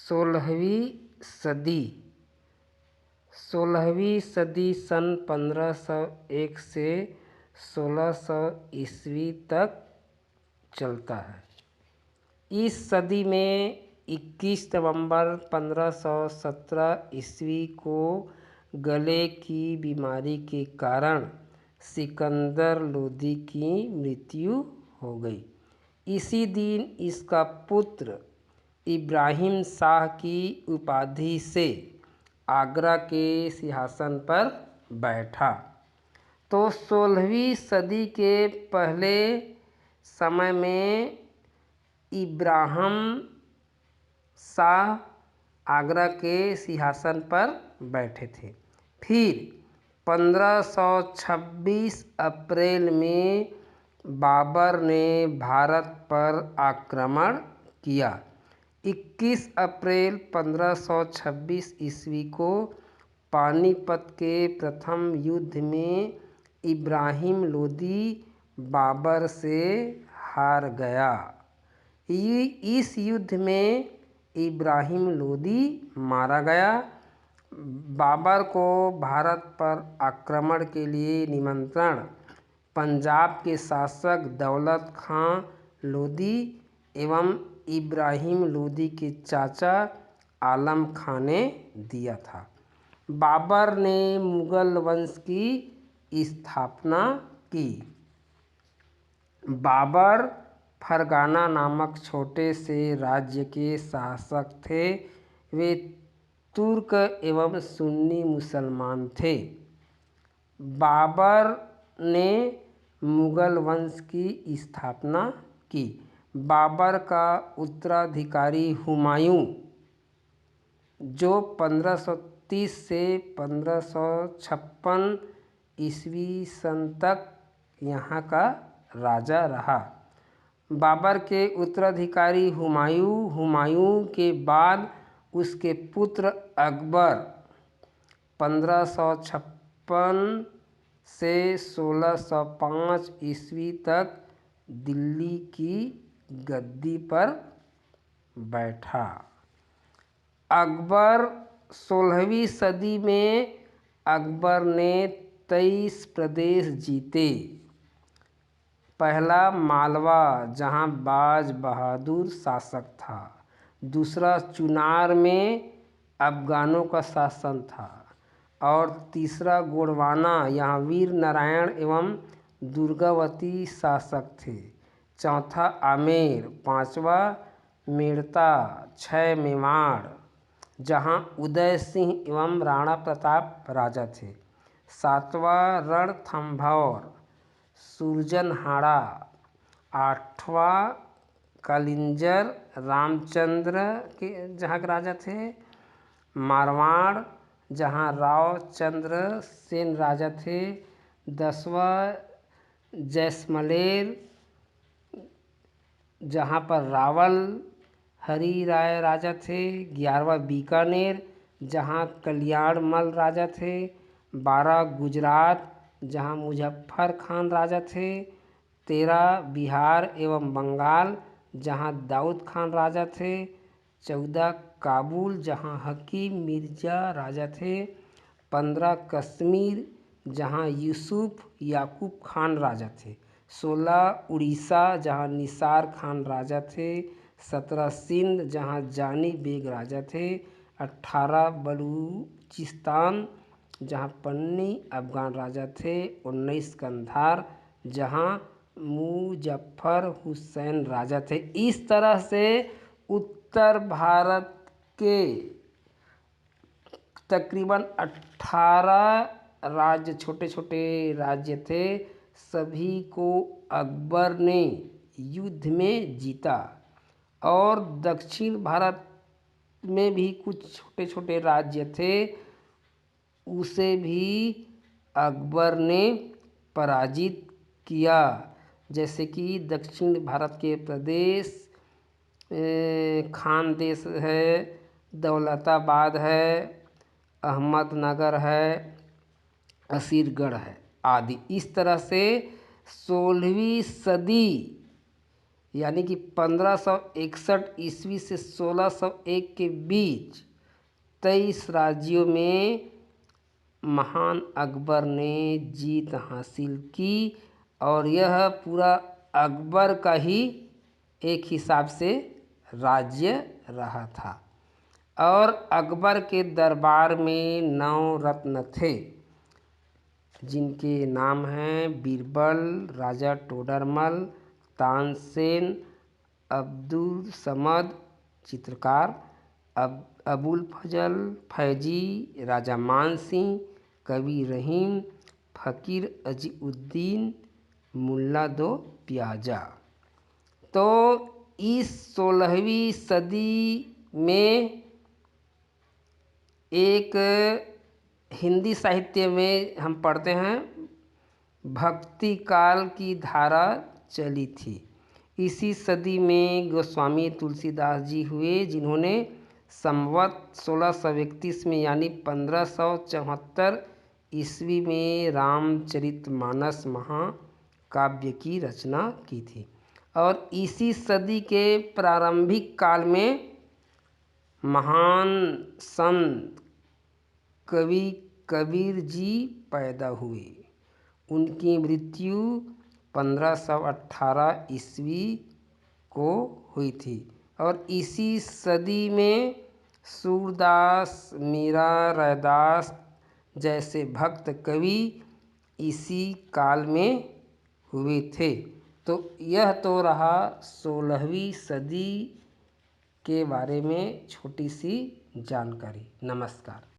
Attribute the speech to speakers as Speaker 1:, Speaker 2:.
Speaker 1: सोलहवीं सदी 16वीं सदी सन 1501 से 1600 ईस्वी तक चलता है। इस सदी में 21 नवंबर 1517 ईस्वी को गले की बीमारी के कारण सिकंदर लोदी की मृत्यु हो गई। इसी दिन इसका पुत्र इब्राहिम शाह की उपाधि से आगरा के सिंहासन पर बैठा। तो 16वीं सदी के पहले समय में इब्राहिम शाह आगरा के सिंहासन पर बैठे थे। फिर 1526 अप्रैल में बाबर ने भारत पर आक्रमण किया। 21 अप्रैल 1526 ईस्वी को पानीपत के प्रथम युद्ध में इब्राहिम लोदी बाबर से हार गया। इस युद्ध में इब्राहिम लोदी मारा गया। बाबर को भारत पर आक्रमण के लिए निमंत्रण पंजाब के शासक दौलत खां लोदी एवं इब्राहिम लोदी के चाचा आलम खां ने दिया था। बाबर ने मुगल वंश की स्थापना की। बाबर फरगाना नामक छोटे से राज्य के शासक थे। वे तुर्क एवं सुन्नी मुसलमान थे। बाबर ने मुगल वंश की स्थापना की। बाबर का उत्तराधिकारी हुमायूं, जो 1530 से 1556 ईस्वी सन तक यहाँ का राजा रहा। बाबर के उत्तराधिकारी हुमायूं के बाद उसके पुत्र अकबर 1556 से 1605 ईस्वी तक दिल्ली की गद्दी पर बैठा। अकबर 16वीं सदी में अकबर ने 23 प्रदेश जीते। पहला मालवा, जहां बाज बहादुर शासक था। दूसरा चुनार में अफगानों का शासन था। और तीसरा गोंडवाना, यहाँ वीर नारायण एवं दुर्गावती शासक थे। चौथा आमेर, पांचवा मेड़ता, 6 मेवाड़, जहाँ उदय सिंह एवं राणा प्रताप राजा थे। 7वां रणथंभौर सुरजनहाड़ा, 8वां कालिंजर रामचंद्र के जहाँ के राजा थे। मारवाड़, जहाँ राव चंद्र सेन राजा थे। 10वां जैसलमेर, जहाँ पर रावल हरि राय राजा थे। 11वां बीकानेर, जहाँ कल्याणमल राजा थे। 12 गुजरात, जहाँ मुजफ्फर खान राजा थे। 13 बिहार एवं बंगाल, जहाँ दाऊद खान राजा थे। 14 काबुल, जहाँ हकीम मिर्जा राजा थे। 15 कश्मीर, जहाँ यूसुफ याकूब खान राजा थे। 16 उड़ीसा, जहाँ निसार खान राजा थे। 17 सिंध, जहाँ जानी बेग राजा थे। 18 बलूचिस्तान, जहाँ पन्नी अफगान राजा थे। 19 कंधार, जहाँ मुजफ्फर हुसैन राजा थे। इस तरह से उत्तर भारत के तकरीबन 18 राज्य, छोटे छोटे राज्य थे, सभी को अकबर ने युद्ध में जीता। और दक्षिण भारत में भी कुछ छोटे छोटे राज्य थे, उसे भी अकबर ने पराजित किया। जैसे कि दक्षिण भारत के प्रदेश खानदेश है, दौलताबाद है, अहमदनगर है, असीरगढ़ है आदि। इस तरह से 16वीं सदी यानी कि 1561 ईस्वी से 1601 के बीच 23 राज्यों में महान अकबर ने जीत हासिल की और यह पूरा अकबर का ही एक हिसाब से राज्य रहा था। और अकबर के दरबार में 9 रत्न थे जिनके नाम हैं बीरबल, राजा टोडरमल, तानसेन, अब्दुल समद चित्रकार, अबुल फजल फैजी, राजा मान सिंह, कवि रहीम, फ़कीर अजीउद्दीन, मुल्ला दो प्याजा। तो इस 16वीं सदी में एक हिंदी साहित्य में हम पढ़ते हैं भक्ति काल की धारा चली थी। इसी सदी में गोस्वामी तुलसीदास जी हुए जिन्होंने संवत 1631 में यानी 1574 ईस्वी में रामचरितमानस महाकाव्य की रचना की थी। और इसी सदी के प्रारंभिक काल में महान संत कवि कबीर जी पैदा हुए। उनकी मृत्यु 1518 ईस्वी को हुई थी। और इसी सदी में सूरदास, मीरा, रैदास जैसे भक्त कवि इसी काल में हुए थे। तो यह तो रहा 16वीं सदी के बारे में छोटी सी जानकारी। नमस्कार।